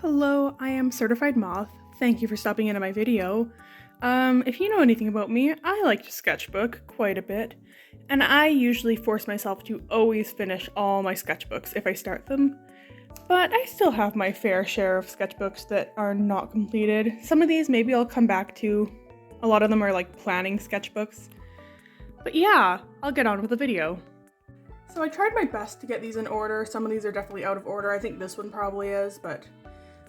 Hello, I am Certified Moth. Thank you for stopping into my video. If you know anything about me, I like to sketchbook quite a bit, and I usually force myself to always finish all my sketchbooks if I start them. But I still have my fair share of sketchbooks that are not completed. Some of these maybe I'll come back to. A lot of them are like planning sketchbooks. But yeah, I'll get on with the video. So I tried my best to get these in order. Some of these are definitely out of order. I think this one probably is, but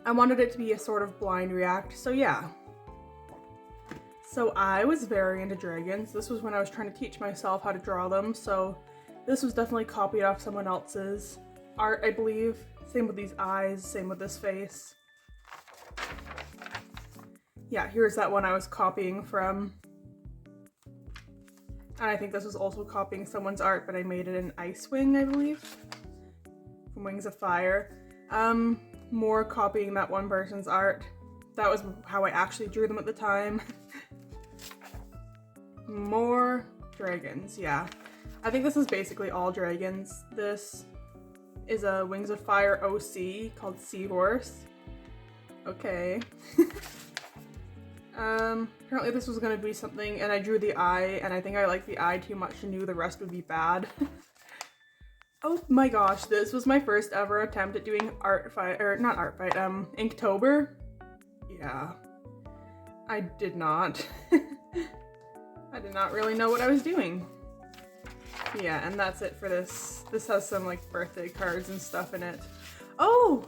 I wanted it to be a sort of blind react, so yeah. So I was very into dragons. This was when I was trying to teach myself how to draw them, so this was definitely copied off someone else's art, I believe. Same with these eyes, same with this face. Yeah, here's that one I was copying from. And I think this was also copying someone's art, but I made it an ice wing, I believe, from Wings of Fire. More copying that one person's art. That was how I actually drew them at the time. More dragons, yeah. I think this is basically all dragons. This is a Wings of Fire OC called Seahorse. Okay. Apparently this was gonna be something, and I drew the eye, and I think I liked the eye too much and knew the rest would be bad. Oh my gosh, this was my first ever attempt at doing Inktober. Yeah. I did not. I did not really know what I was doing. Yeah, and that's it for this. This has some like birthday cards and stuff in it. Oh,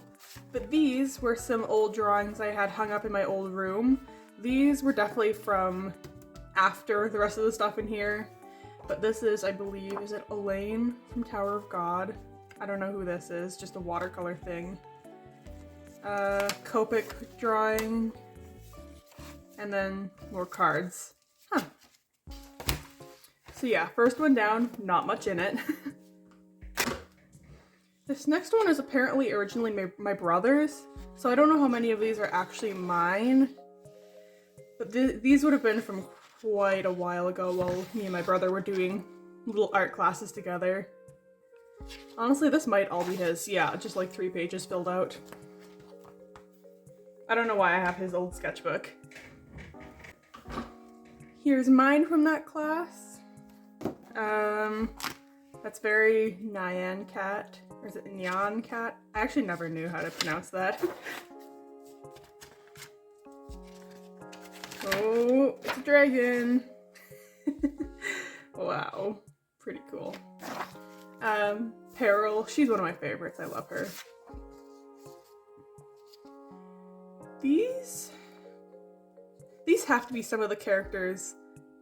but these were some old drawings I had hung up in my old room. These were definitely from after the rest of the stuff in here. But this is, I believe, is it Elaine from Tower of God? I don't know who this is, just a watercolor thing. Copic drawing. And then more cards. Huh. So yeah, first one down, not much in it. This next one is apparently originally my brother's, so I don't know how many of these are actually mine. But these would have been from quite a while ago while me and my brother were doing little art classes together. Honestly, this might all be his. Yeah, just like 3 pages filled out. I don't know why I have his old sketchbook. Here's mine from that class. That's very Nyan Cat, or is it Nyan Cat? I actually never knew how to pronounce that. Oh, it's a dragon. Wow, pretty cool. Peril, she's one of my favorites. I love her. These have to be some of the characters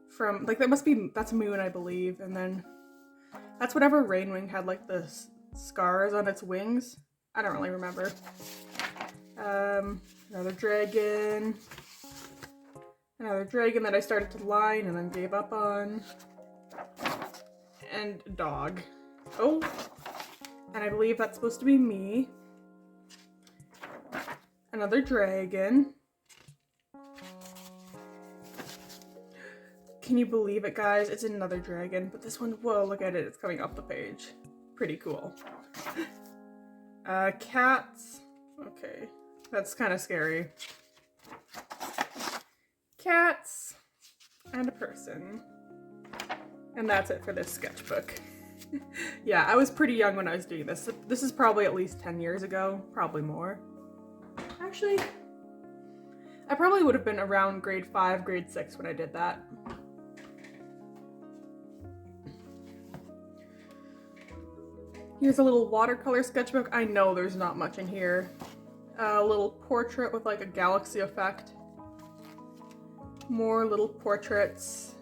from, like, that's Moon, I believe, and then that's whatever Rainwing had, like, the scars on its wings. I don't really remember. Another dragon. Another dragon that I started to line and then gave up on. And a dog. Oh, and I believe that's supposed to be me. Another dragon. Can you believe it, guys? It's another dragon, but this one, whoa, look at it, it's coming off the page. Pretty cool. Cats. Okay, that's kind of scary. Cats, and a person. And that's it for this sketchbook. Yeah, I was pretty young when I was doing this. This is probably at least 10 years ago, probably more. Actually, I probably would have been around grade 5, grade 6 when I did that. Here's a little watercolor sketchbook. I know there's not much in here. A little portrait with like a galaxy effect. More little portraits.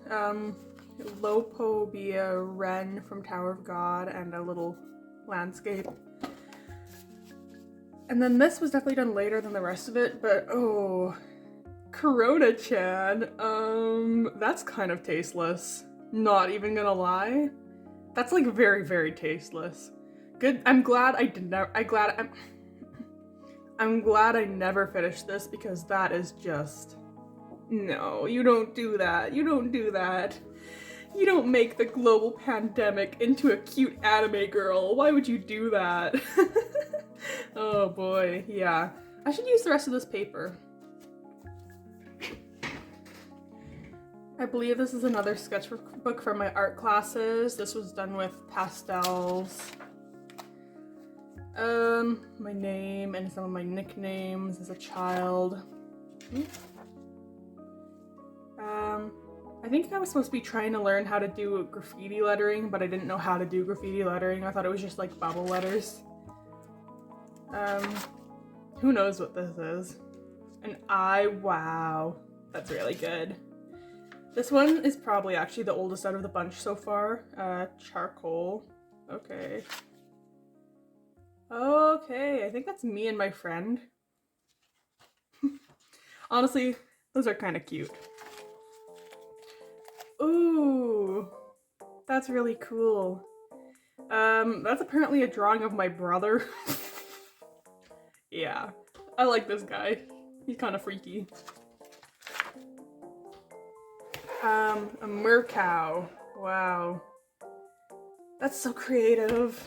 Lopobia Wren from Tower of God, and a little landscape. And then this was definitely done later than the rest of it, but oh, Corona-chan, that's kind of tasteless. Not even gonna lie. That's like very, very tasteless. Good, I'm glad I never finished this, because that is just, no, you don't do that. You don't do that. You don't make the global pandemic into a cute anime girl. Why would you do that? Oh boy, yeah. I should use the rest of this paper. I believe this is another sketchbook from my art classes. This was done with pastels. My name and some of my nicknames as a child. I think I was supposed to be trying to learn how to do graffiti lettering, but I didn't know how to do graffiti lettering. I thought it was just like bubble letters. Who knows what this is? An eye, wow. That's really good. This one is probably actually the oldest out of the bunch so far. Charcoal. Okay. Okay, I think that's me and my friend. Honestly, those are kind of cute. Ooh, that's really cool. That's apparently a drawing of my brother. Yeah, I like this guy. He's kind of freaky. A mercow. Wow. That's so creative.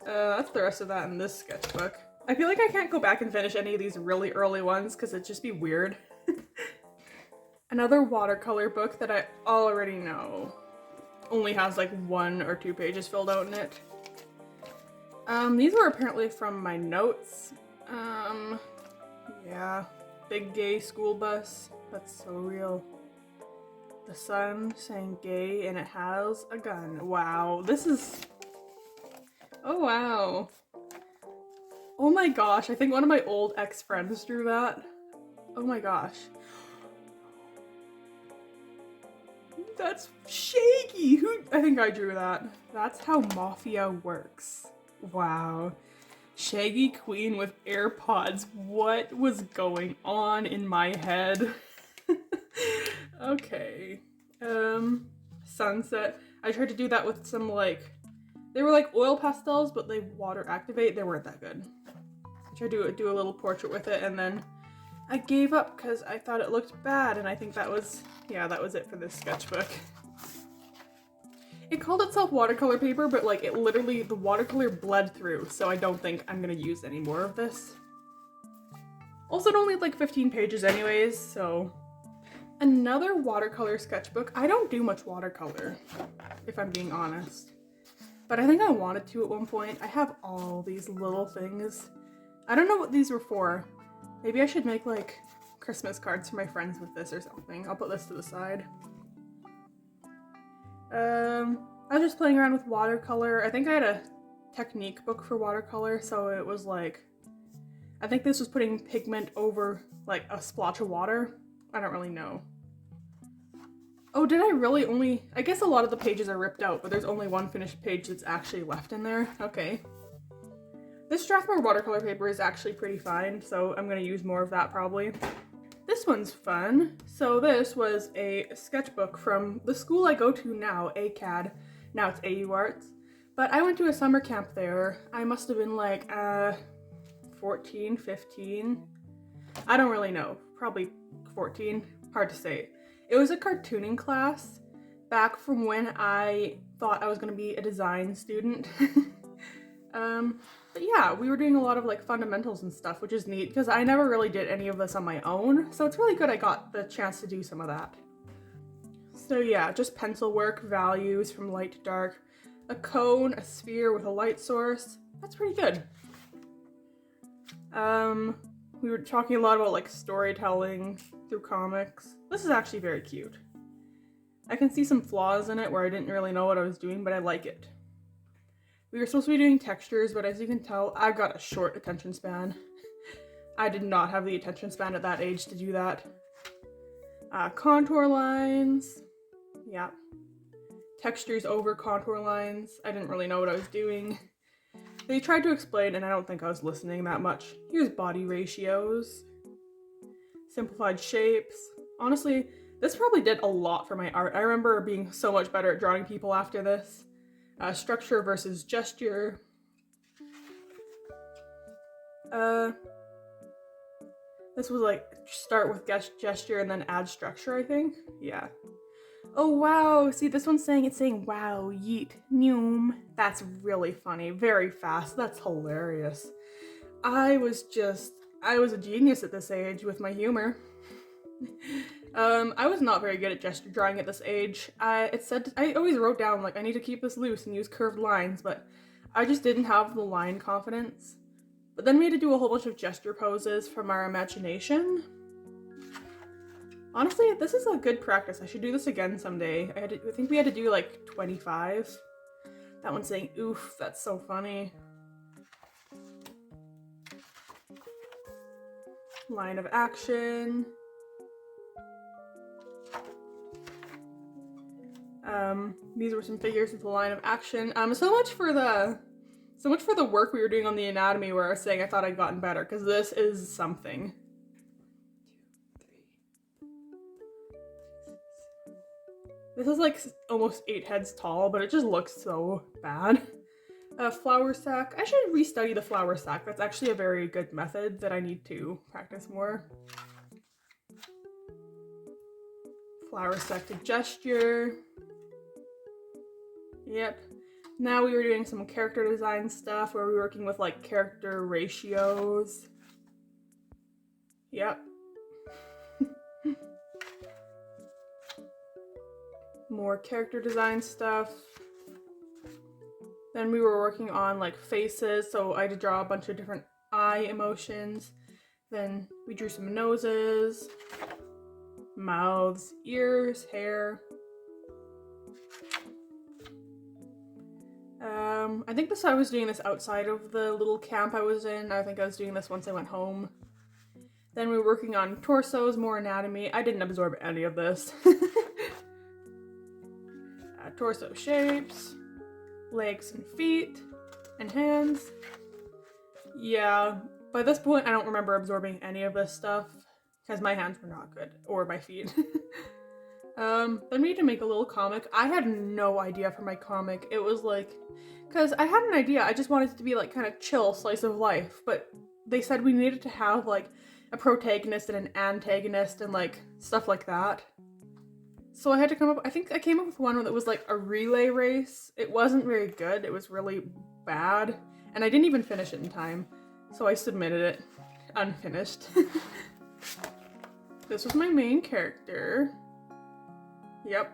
That's the rest of that in this sketchbook. I feel like I can't go back and finish any of these really early ones because it'd just be weird. Another watercolor book that I already know only has like 1 or 2 pages filled out in it. These were apparently from my notes. Yeah. Big gay school bus. That's so real. The sun saying gay and it has a gun. Wow, this is... Oh wow. Oh my gosh, I think one of my old ex-friends drew that. Oh my gosh. That's shaky! I think I drew that. That's how mafia works. Wow. Shaggy queen with AirPods. What was going on in my head? Okay. Sunset. I tried to do that with some like... They were like oil pastels, but they water activate. They weren't that good. I tried to do a little portrait with it and then I gave up because I thought it looked bad, and I think that was, yeah, that was it for this sketchbook. It called itself watercolor paper, but like it literally, the watercolor bled through, so I don't think I'm gonna use any more of this. Also, it only had like 15 pages anyways, so. Another watercolor sketchbook. I don't do much watercolor, if I'm being honest. But I think I wanted to at one point. I have all these little things. I don't know what these were for. Maybe I should make like Christmas cards for my friends with this or something. I'll put this to the side. I was just playing around with watercolor. I think I had a technique book for watercolor, so it was like, I think this was putting pigment over like a splotch of water. I don't really know. Oh, did I really only, I guess a lot of the pages are ripped out, but there's only one finished page that's actually left in there. Okay. This Strathmore watercolor paper is actually pretty fine, so I'm gonna use more of that probably. This one's fun. So this was a sketchbook from the school I go to now, ACAD. Now it's AU Arts. But I went to a summer camp there. I must have been like 14, 15. I don't really know. Probably 14. Hard to say. It was a cartooning class back from when I thought I was gonna be a design student. But yeah, we were doing a lot of like fundamentals and stuff, which is neat because I never really did any of this on my own. So it's really good I got the chance to do some of that. So yeah, just pencil work, values from light to dark, a cone, a sphere with a light source. That's pretty good. We were talking a lot about like storytelling through comics. This is actually very cute. I can see some flaws in it where I didn't really know what I was doing, but I like it. We were supposed to be doing textures, but as you can tell, I've got a short attention span. I did not have the attention span at that age to do that. Contour lines. Yeah. Textures over contour lines. I didn't really know what I was doing. They tried to explain, and I don't think I was listening that much. Here's body ratios. Simplified shapes. Honestly, this probably did a lot for my art. I remember being so much better at drawing people after this. Structure versus gesture. This was like start with gesture and then add structure, I think. Yeah. Oh wow, see this one's saying, it's saying wow, yeet, noom. That's really funny, very fast, that's hilarious. I was a genius at this age with my humor. I was not very good at gesture drawing at this age. I always wrote down, like, I need to keep this loose and use curved lines, but I just didn't have the line confidence. But then we had to do a whole bunch of gesture poses from our imagination. Honestly, this is a good practice. I should do this again someday. I think we had to do like 25. That one's saying, oof, that's so funny. Line of action. These were some figures with a line of action. So much for the work we were doing on the anatomy where I was saying I thought I'd gotten better, because this is something. This is like almost 8 heads tall, but it just looks so bad. Flour sack. I should restudy the flour sack. That's actually a very good method that I need to practice more. Flour sack to gesture. Yep. Now we were doing some character design stuff where we were working with like character ratios. Yep. More character design stuff. Then we were working on like faces, so I had to draw a bunch of different eye emotions. Then we drew some noses, mouths, ears, hair. I think I was doing this outside of the little camp I was in. I think I was doing this once I went home. Then we were working on torsos, more anatomy. I didn't absorb any of this. Torso shapes, legs and feet, and hands. Yeah, by this point I don't remember absorbing any of this stuff because my hands were not good, or my feet. Then we need to make a little comic. I had no idea for my comic. It was like, because I had an idea, I just wanted it to be like kind of chill slice of life, but they said we needed to have like a protagonist and an antagonist and like stuff like that. So I had to come up, I think I came up with one that was like a relay race. It wasn't very good, it was really bad, and I didn't even finish it in time, so I submitted it unfinished. This was my main character. Yep.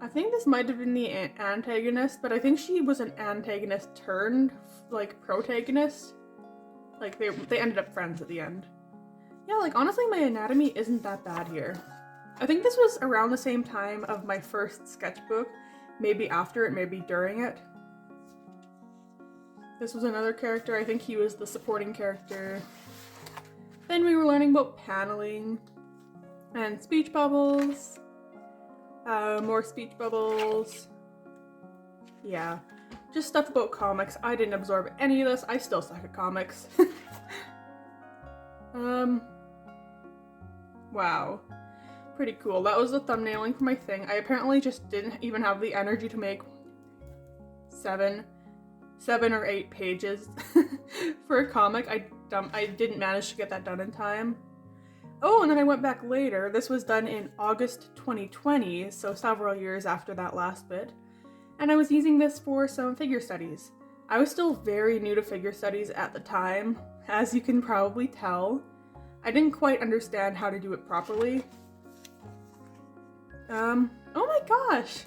I think this might have been the antagonist, but I think she was an antagonist turned like protagonist. Like they ended up friends at the end. Yeah, like honestly my anatomy isn't that bad here. I think this was around the same time of my first sketchbook, maybe after it, maybe during it. This was another character, I think he was the supporting character. Then we were learning about paneling and speech bubbles. More speech bubbles. Yeah, just stuff about comics. I didn't absorb any of this. I still suck at comics. Wow. Pretty cool. That was the thumbnailing for my thing. I apparently just didn't even have the energy to make 7 or 8 pages for a comic. I didn't manage to get that done in time. Oh, and then I went back later. This was done in August 2020, so several years after that last bit. And I was using this for some figure studies. I was still very new to figure studies at the time, as you can probably tell. I didn't quite understand how to do it properly. Oh my gosh!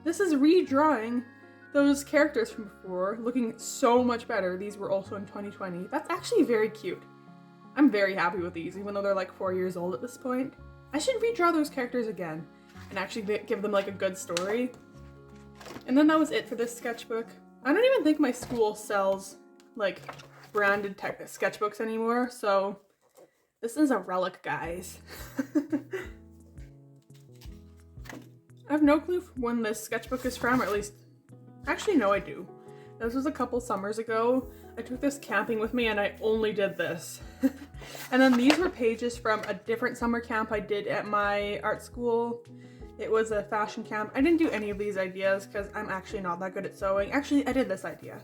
This is redrawing those characters from before, looking so much better. These were also in 2020. That's actually very cute. I'm very happy with these, even though they're like 4 years old at this point. I should redraw those characters again and actually give them like a good story. And then that was it for this sketchbook. I don't even think my school sells like branded sketchbooks anymore, so this is a relic, guys. I have no clue when this sketchbook is from, or at least, actually no I do. This was a couple summers ago. I took this camping with me and I only did this. And then these were pages from a different summer camp I did at my art school. It was a fashion camp. I didn't do any of these ideas because I'm actually not that good at sewing. Actually, I did this idea,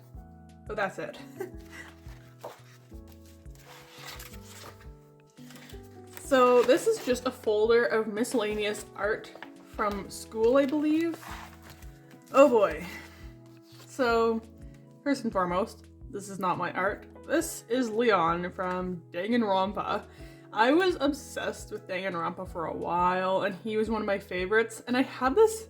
but that's it. So this is just a folder of miscellaneous art from school, I believe. Oh boy. So first and foremost, this is not my art. This is Leon from Danganronpa. I was obsessed with Danganronpa for a while, and he was one of my favorites. And I had this,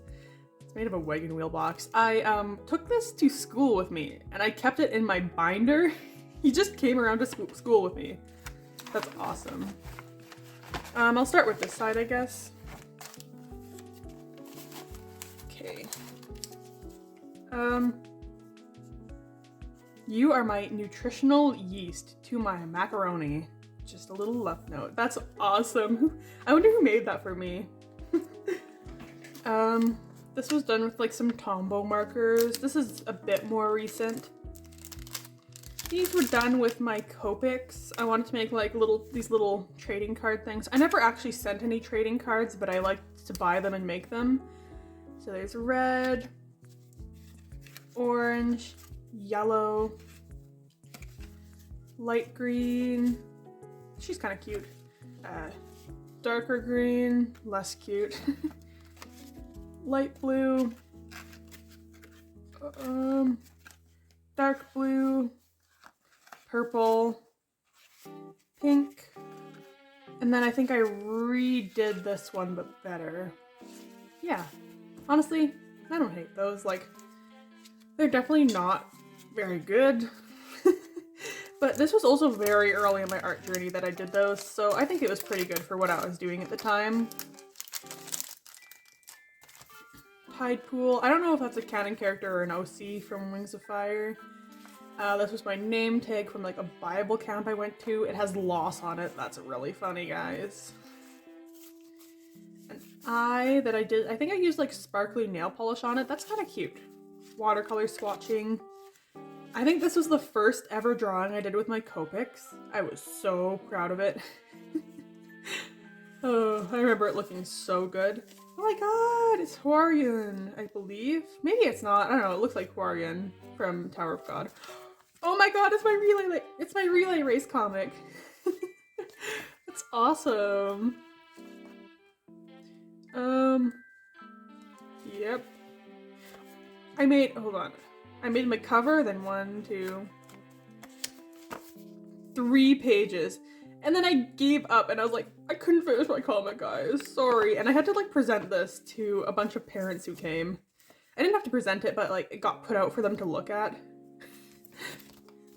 it's made of a wagon wheel box. I took this to school with me, and I kept it in my binder. He just came around to school with me. That's awesome. I'll start with this side, I guess. Okay. You are my nutritional yeast to my macaroni. Just a little love note. That's awesome. I wonder who made that for me. This was done with like some Tombow markers. This is a bit more recent. These were done with my Copics. I wanted to make like these little trading card things. I never actually sent any trading cards, but I liked to buy them and make them. So there's red, orange, yellow, light green. She's kind of cute. Darker green, less cute. Light blue, dark blue, purple, pink, and then I think I redid this one but better. Yeah, honestly, I don't hate those. Like, they're definitely not very good. But this was also very early in my art journey that I did those, so I think it was pretty good for what I was doing at the time. Tide Pool. I don't know if that's a canon character or an OC from Wings of Fire. This was my name tag from like a Bible camp I went to. It has loss on it. That's really funny, guys. An eye that I did, I think I used like sparkly nail polish on it. That's kind of cute. Watercolor swatching. I think this was the first ever drawing I did with my Copics. I was so proud of it. Oh, I remember it looking so good. Oh my god, it's Huarian, I believe. Maybe it's not. I don't know. It looks like Huarian from Tower of God. Oh my god, it's my Relay Race comic. That's awesome. Yep. Hold on. I made my cover, then 1, 2, 3 pages. And then I gave up and I was like, I couldn't finish my comic, guys. Sorry. And I had to like present this to a bunch of parents who came. I didn't have to present it, but like it got put out for them to look at.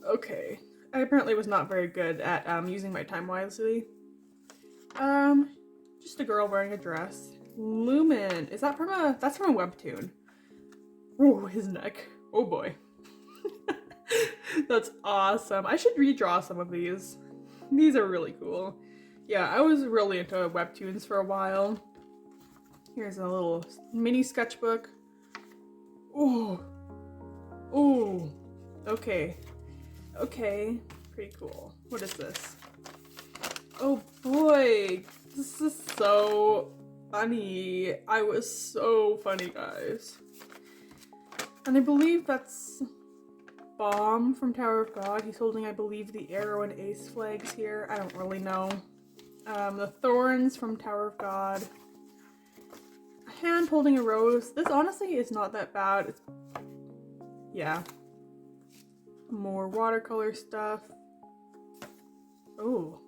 Okay. I apparently was not very good at using my time wisely. Just a girl wearing a dress. Lumen. Is that that's from a Webtoon. Oh, his neck. Oh boy. That's awesome. I should redraw some of these. These are really cool. Yeah, I was really into Webtoons for a while. Here's a little mini sketchbook. Oh. Oh. Okay. Okay. Pretty cool. What is this? Oh boy. This is so funny. I was so funny, guys. And I believe that's Bomb from Tower of God. He's holding, I believe, the arrow and ace flags here. I don't really know. The Thorns from Tower of God. A hand holding a rose. This honestly is not that bad. It's, yeah. More watercolor stuff. Oh.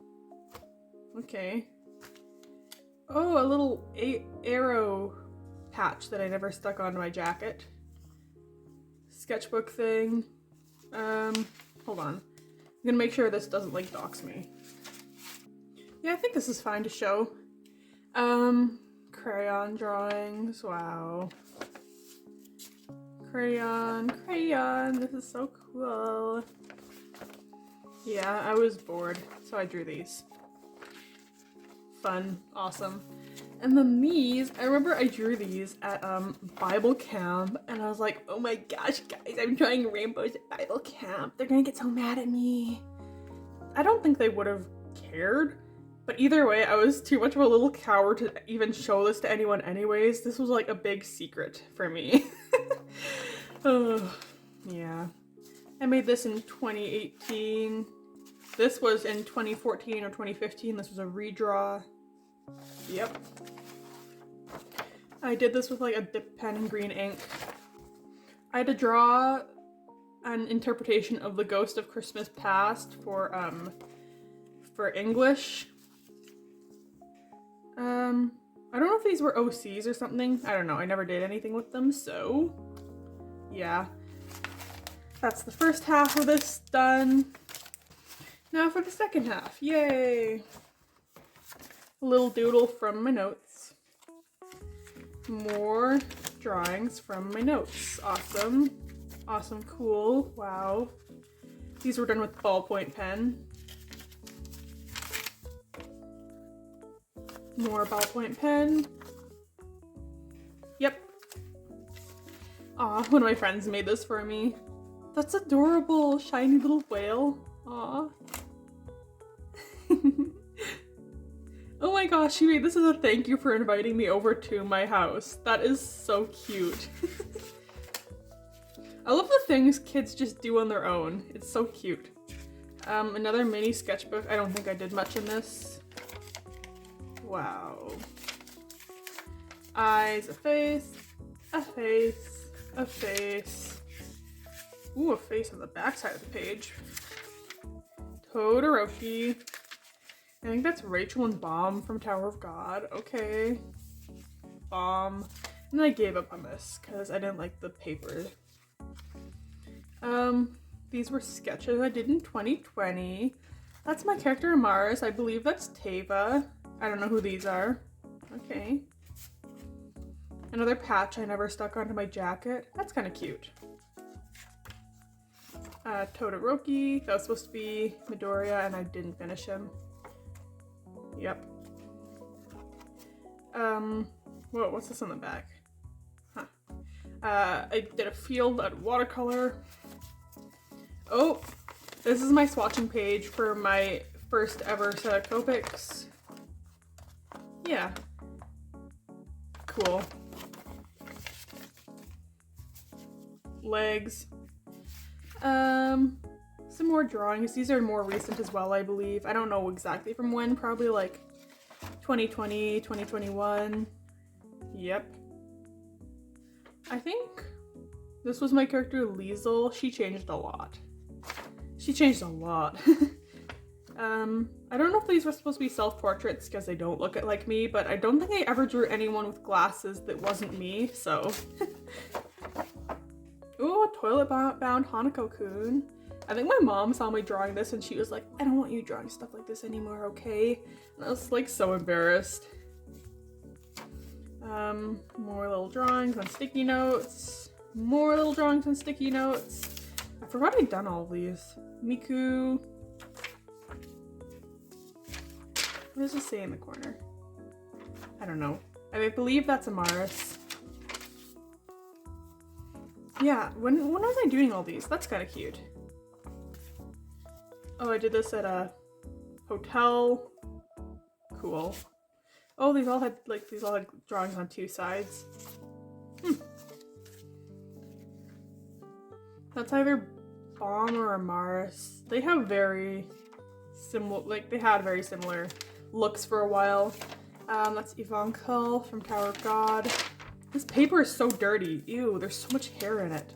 Okay. Oh, a little arrow patch that I never stuck onto my jacket. Sketchbook thing. Hold on. I'm gonna make sure this doesn't like dox me. Yeah, I think this is fine to show. Crayon drawings, wow. Crayon, this is so cool. Yeah, I was bored, so I drew these. Fun, awesome. And then these, I remember I drew these at Bible camp, and I was like, oh my gosh, guys, I'm drawing rainbows at Bible camp. They're gonna get so mad at me. I don't think they would have cared, but either way, I was too much of a little coward to even show this to anyone anyways. This was like a big secret for me. Oh, yeah. I made this in 2018. This was in 2014 or 2015. This was a redraw. Yep. I did this with like a dip pen and green ink. I had to draw an interpretation of The Ghost of Christmas Past for English. I don't know if these were OCs or something. I don't know. I never did anything with them, so yeah. That's the first half of this done. Now for the second half. Yay! A little doodle from my notes. More drawings from my notes. Awesome. Awesome, cool. Wow. These were done with ballpoint pen. More ballpoint pen. Yep. Aw, one of my friends made this for me. That's adorable. Shiny little whale. Aw. Oh my gosh, she made this as a thank you for inviting me over to my house. That is so cute. I love the things kids just do on their own. It's so cute. Another mini sketchbook. I don't think I did much in this. Wow. Eyes, a face, a face, a face. Ooh, a face on the back side of the page. Todoroki. I think that's Rachel and Bomb from Tower of God. Okay. Bomb. And then I gave up on this because I didn't like the paper. These were sketches I did in 2020. That's my character Mars. I believe that's Tava. I don't know who these are. Okay. Another patch I never stuck onto my jacket. That's kind of cute. Todoroki. That was supposed to be Midoriya and I didn't finish him. Yep. Whoa, what's this on the back? Huh. I did a field at Watercolor. Oh, this is my swatching page for my first ever set of Copics. Yeah. Cool. Legs. Some more drawings. These are more recent as well, I believe. I don't know exactly from when, probably like 2020, 2021. Yep. I think this was my character Liesel. She changed a lot. She changed a lot. I don't know if these were supposed to be self-portraits because they don't look like me, but I don't think I ever drew anyone with glasses that wasn't me, so. Ooh, a toilet-bound Hanako-kun. I think my mom saw me drawing this and she was like, I don't want you drawing stuff like this anymore, okay? And I was like so embarrassed. More little drawings on sticky notes. More little drawings on sticky notes. I forgot I'd done all of these. Miku. What does it say in the corner? I don't know. I believe that's Amaris. Yeah, when was I doing all these? That's kind of cute. Oh, I did this at a hotel. Cool. Oh, these all had drawings on two sides. That's either Bomb or Amaris. They have very similar, they had very similar looks for a while. That's Ivankul from Tower of God. This paper is so dirty. Ew, there's so much hair in it.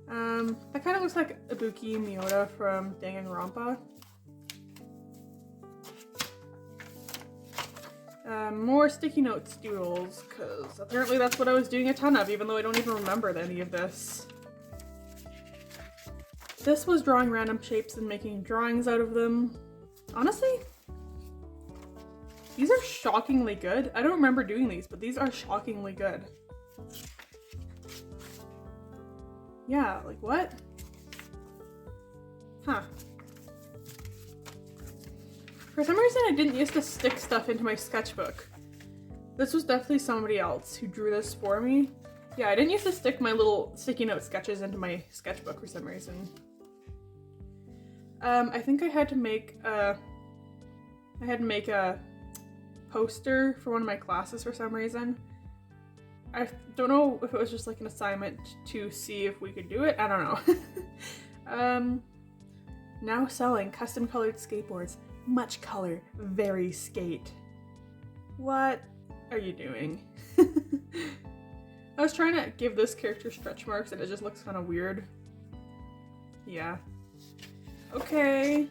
That kind of looks like Ibuki Miyoda from Danganronpa. More sticky notes doodles, because apparently that's what I was doing a ton of, even though I don't even remember any of this. This was drawing random shapes and making drawings out of them. Honestly, these are shockingly good. I don't remember doing these, but these are shockingly good. Yeah, like what? Huh. For some reason I didn't used to stick stuff into my sketchbook. This was definitely somebody else who drew this for me. Yeah, I didn't used to stick my little sticky note sketches into my sketchbook for some reason. I think I had to make a poster for one of my classes for some reason. I don't know if it was just like an assignment to see if we could do it. I don't know. Now selling custom colored skateboards. Much color, very skate. What are you doing? I was trying to give this character stretch marks and it just looks kind of weird. Yeah. Okay.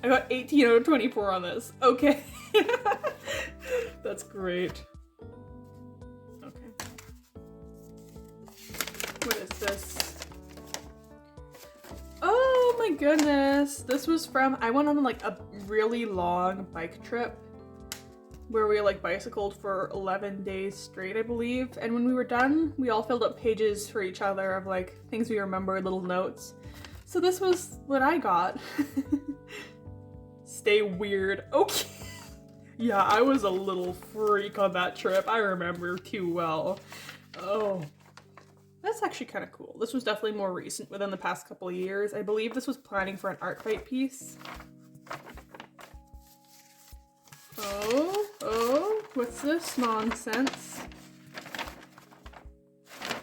I got 18 out of 24 on this. Okay. That's great. Okay. What is this? Oh my goodness. This was from, I went on like a really long bike trip where we like bicycled for 11 days straight, I believe. And when we were done, we all filled up pages for each other of like things we remembered, little notes. So this was what I got. Stay weird. Okay. Yeah, I was a little freak on that trip. I remember too well. Oh, that's actually kind of cool. This was definitely more recent within the past couple of years. I believe this was planning for an art fight piece. Oh, what's this nonsense?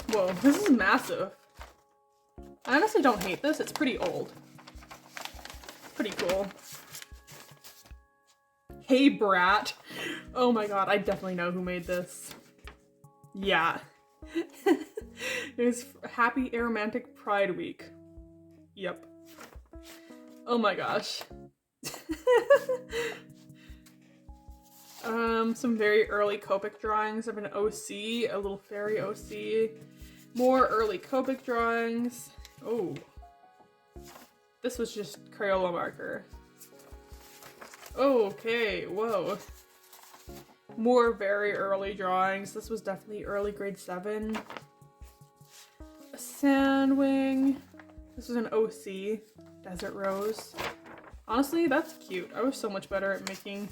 Whoa, this is massive. I honestly don't hate this. It's pretty old. Pretty cool. Hey, brat. Oh my god, I definitely know who made this. Yeah. It was Happy Aromantic Pride Week. Yep. Oh my gosh. Some very early Copic drawings of an OC, a little fairy OC. More early Copic drawings. Oh. This was just Crayola marker. Okay, whoa. More very early drawings. This was definitely early grade 7. A sandwing. This was an OC, Desert Rose. Honestly, that's cute. I was so much better at making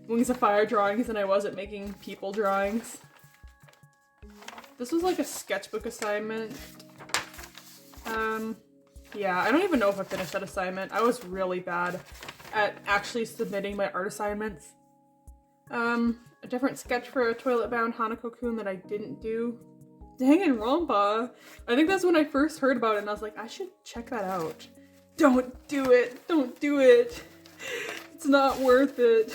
Wings of Fire drawings than I was at making people drawings. This was like a sketchbook assignment. Yeah, I don't even know if I finished that assignment. I was really bad at actually submitting my art assignments. A different sketch for a toilet-bound Hanako-kun that I didn't do. Danganronpa. I think that's when I first heard about it and I was like, I should check that out. Don't do it. Don't do it. It's not worth it.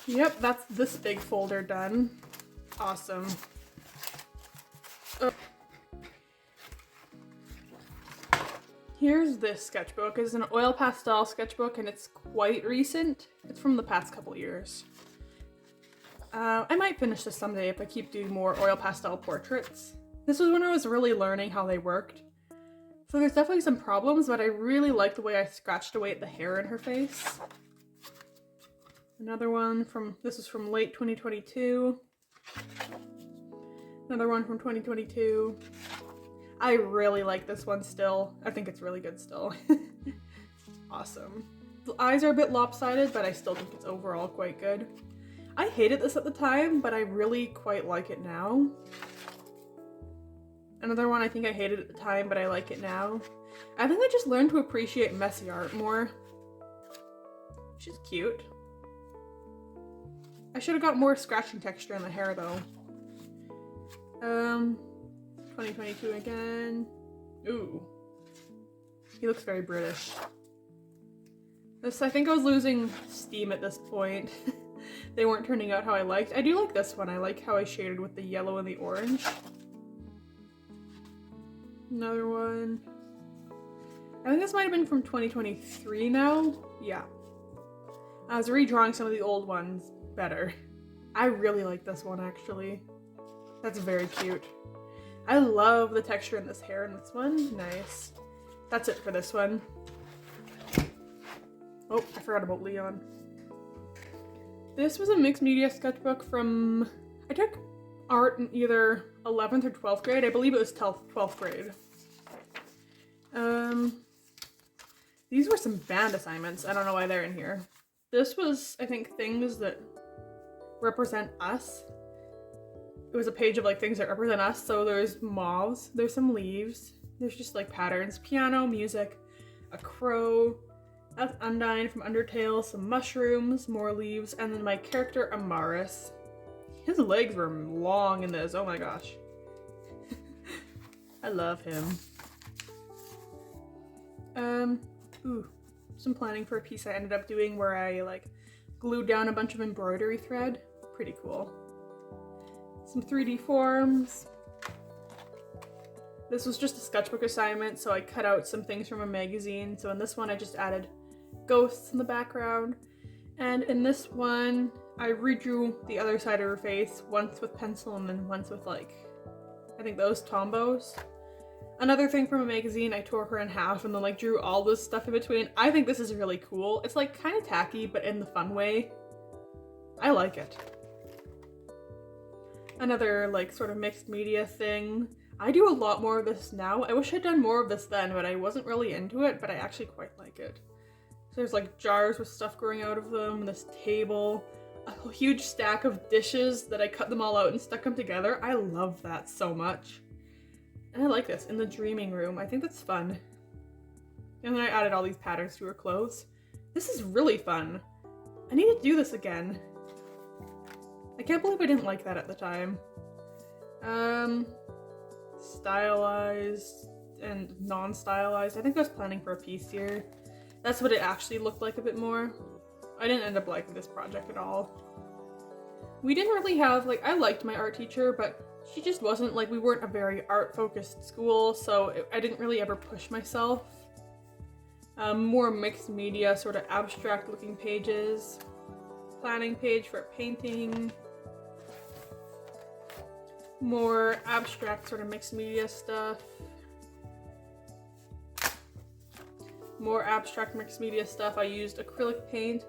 Yep, that's this big folder done. Awesome. Here's this sketchbook. It's an oil pastel sketchbook and it's quite recent. It's from the past couple years. I might finish this someday if I keep doing more oil pastel portraits. This was when I was really learning how they worked. So there's definitely some problems, but I really like the way I scratched away at the hair in her face. Another one from, this is from late 2022. Another one from 2022. I really like this one still. I think it's really good still. Awesome. The eyes are a bit lopsided, but I still think it's overall quite good. I hated this at the time, but I really quite like it now. Another one I think I hated at the time, but I like it now. I think I just learned to appreciate messy art more. She's cute. I should have got more scratching texture in the hair though. 2022 again. Ooh. He looks very British. This, I think I was losing steam at this point. They weren't turning out how I liked. I do like this one. I like how I shaded with the yellow and the orange. Another one. I think this might have been from 2023 now. Yeah. I was redrawing some of the old ones better. I really like this one actually. That's very cute. I love the texture in this hair in this one. Nice. That's it for this one. Oh, I forgot about Leon. This was a mixed media sketchbook from, I took art in either 11th or 12th grade. I believe it was 12th grade. These were some band assignments. I don't know why they're in here. This was, I think, things that represent us. It was a page of like things that represent us. So there's moths, there's some leaves, there's just like patterns, piano, music, a crow, that's Undyne from Undertale, some mushrooms, more leaves, and then my character Amaris. His legs were long in this, oh my gosh. I love him. Ooh, some planning for a piece I ended up doing where I like glued down a bunch of embroidery thread. Pretty cool. some 3D forms. This was just a sketchbook assignment, so I cut out some things from a magazine. So in this one, I just added ghosts in the background. And in this one, I redrew the other side of her face, once with pencil and then once with like, I think those tombos. Another thing from a magazine, I tore her in half and then like drew all this stuff in between. I think this is really cool. It's like kind of tacky, but in the fun way. I like it. Another like sort of mixed media thing. I do a lot more of this now. I wish I'd done more of this then, but I wasn't really into it, but I actually quite like it. So there's like jars with stuff growing out of them, this table, a huge stack of dishes that I cut them all out and stuck them together. I love that so much. And I like this, in the dreaming room. I think that's fun. And then I added all these patterns to her clothes. This is really fun. I need to do this again. I can't believe I didn't like that at the time. Stylized and non-stylized. I think I was planning for a piece here. That's what it actually looked like a bit more. I didn't end up liking this project at all. We didn't really have, like, I liked my art teacher, but she just wasn't, like, we weren't a very art-focused school, so I didn't really ever push myself. More mixed media, sort of abstract-looking pages. Planning page for painting. More abstract sort of mixed media stuff. More abstract mixed media stuff. I used acrylic paint,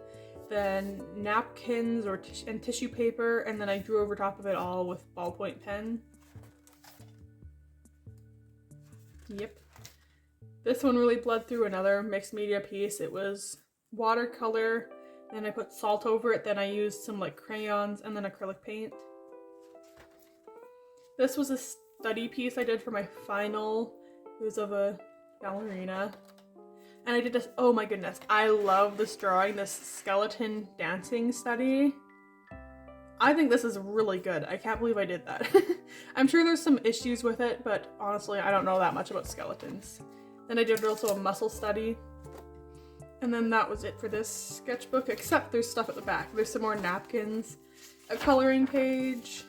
then napkins and tissue paper, and then I drew over top of it all with ballpoint pen. Yep. This one really bled through another mixed media piece. It was watercolor, and I put salt over it, then I used some like crayons and then acrylic paint. This was a study piece I did for my final. It was of a ballerina. And I did this, oh my goodness, I love this drawing, this skeleton dancing study. I think this is really good. I can't believe I did that. I'm sure there's some issues with it, but honestly, I don't know that much about skeletons. Then I did also a muscle study. And then that was it for this sketchbook, except there's stuff at the back. There's some more napkins, a coloring page,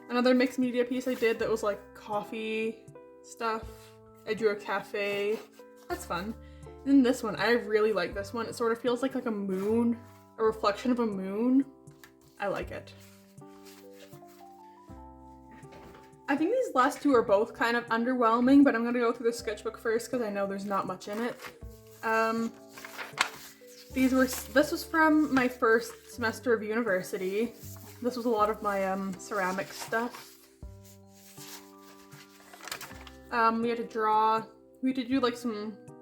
another mixed media piece I did that was like coffee stuff. I drew a cafe. That's fun. And then this one, I really like this one. It sort of feels like a moon, a reflection of a moon. I like it. I think these last two are both kind of underwhelming, but I'm gonna go through the sketchbook first because I know there's not much in it. This was from my first semester of university. This was a lot of my ceramic stuff. We had to draw, we had to do like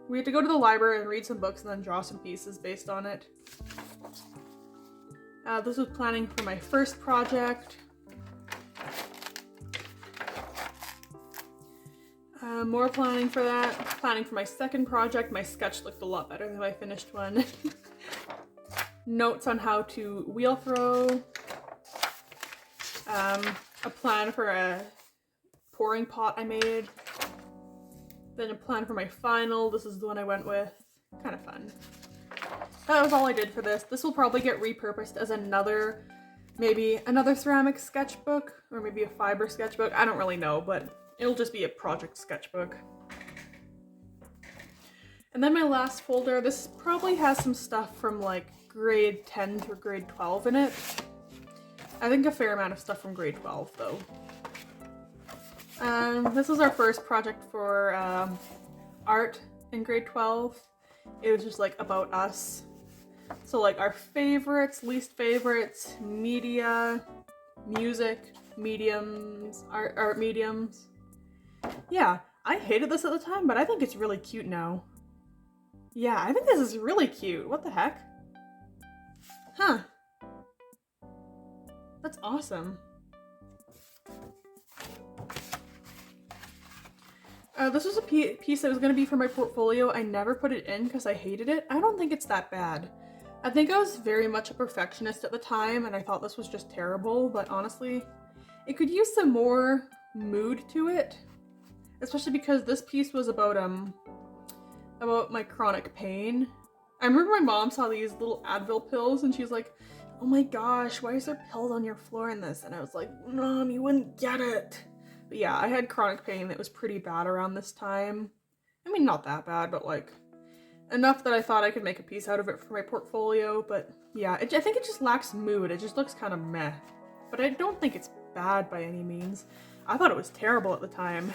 we had to go to the library and read some books and then draw some pieces based on it. This was planning for my first project. More planning for that. Planning for my second project. My sketch looked a lot better than my finished one. Notes on how to wheel throw. A plan for a pouring pot I made. Then a plan for my final. This is the one I went with. Kind of fun. That was all I did for this. This will probably get repurposed as maybe another ceramic sketchbook, or maybe a fiber sketchbook. I don't really know, but it'll just be a project sketchbook. And then my last folder, this probably has some stuff from like grade 10 through grade 12 in it. I think a fair amount of stuff from grade 12 though. This was our first project for art in grade 12. It was just like about us. So like our favorites, least favorites, media, music, mediums, art mediums. Yeah, I hated this at the time, but I think it's really cute now. Yeah, I think this is really cute. What the heck? Huh. That's awesome. This was a piece that was going to be for my portfolio. I never put it in because I hated it. I don't think it's that bad. I think I was very much a perfectionist at the time and I thought this was just terrible, but honestly, it could use some more mood to it. Especially because this piece was about my chronic pain. I remember my mom saw these little Advil pills and she's like, oh my gosh, why is there pills on your floor in this? And I was like, Mom, you wouldn't get it. But yeah, I had chronic pain that was pretty bad around this time. I mean, not that bad, but like enough that I thought I could make a piece out of it for my portfolio. But yeah, I think it just lacks mood. It just looks kind of meh. But I don't think it's bad by any means. I thought it was terrible at the time.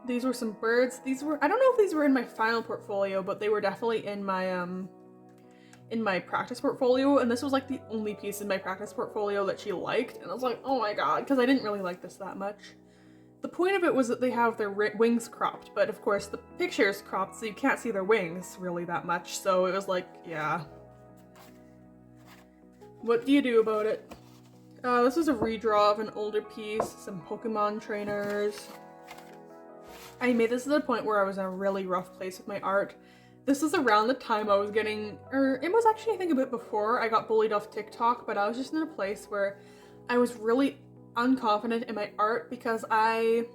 These were some birds. These were, I don't know if these were in my final portfolio, but they were definitely in my practice portfolio, and this was like the only piece in my practice portfolio that she liked, and I was like, oh my god, because I didn't really like this that much. The point of it was that they have their wings cropped, but of course the picture's cropped so you can't see their wings really that much, so it was like, yeah. What do you do about it? This was a redraw of an older piece, some Pokemon trainers. I made this at a point where I was in a really rough place with my art. This was around the time I was getting, or it was actually I think a bit before I got bullied off TikTok, but I was just in a place where I was really unconfident in my art because I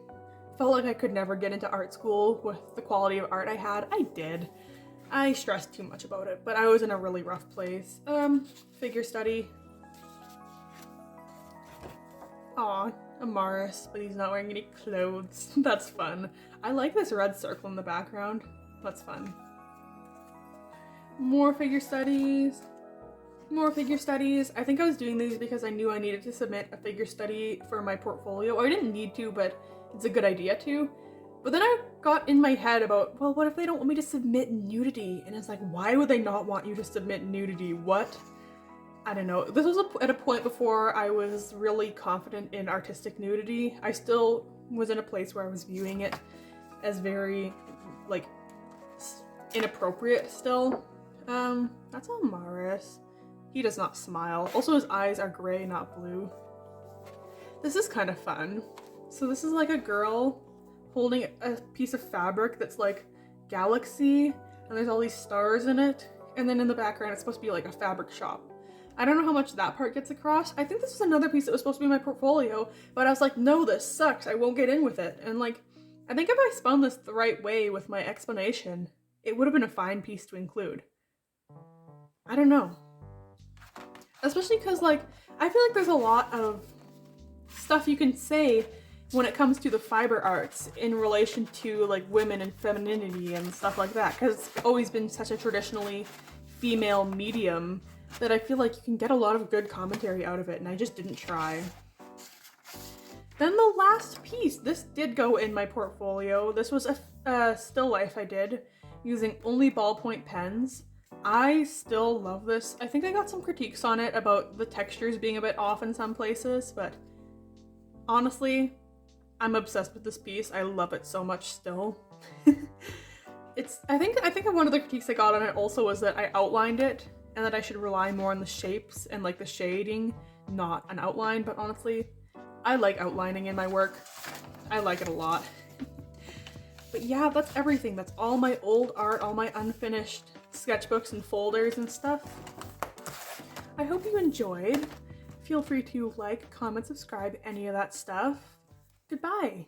felt like I could never get into art school with the quality of art I had. I did. I stressed too much about it, but I was in a really rough place. Figure study. Aw, Amaris, but he's not wearing any clothes. That's fun. I like this red circle in the background. That's fun. More figure studies. More figure studies. I think I was doing these because I knew I needed to submit a figure study for my portfolio. Or I didn't need to, but it's a good idea to. But then I got in my head about, well, what if they don't want me to submit nudity? And it's like, why would they not want you to submit nudity? What? I don't know. This was at a point before I was really confident in artistic nudity. I still was in a place where I was viewing it as very, like, inappropriate still. That's Amaris. He does not smile. Also, his eyes are gray, not blue. This is kind of fun. So this is like a girl holding a piece of fabric that's like galaxy, and there's all these stars in it. And then in the background, it's supposed to be like a fabric shop. I don't know how much that part gets across. I think this was another piece that was supposed to be my portfolio, but I was like, no, this sucks. I won't get in with it. And like, I think if I spun this the right way with my explanation, it would have been a fine piece to include. I don't know. Especially because, like, I feel like there's a lot of stuff you can say when it comes to the fiber arts in relation to, like, women and femininity and stuff like that, because it's always been such a traditionally female medium that I feel like you can get a lot of good commentary out of it, and I just didn't try. Then the last piece, this did go in my portfolio. This was a still life I did using only ballpoint pens. I still love this. I think I got some critiques on it about the textures being a bit off in some places, but honestly, I'm obsessed with this piece. I love it so much still. I think one of the critiques I got on it also was that I outlined it and that I should rely more on the shapes and like the shading, not an outline, but honestly, I like outlining in my work. I like it a lot. But yeah, that's everything. That's all my old art, all my unfinished sketchbooks and folders and stuff. I hope you enjoyed. Feel free to like, comment, subscribe, any of that stuff. Goodbye.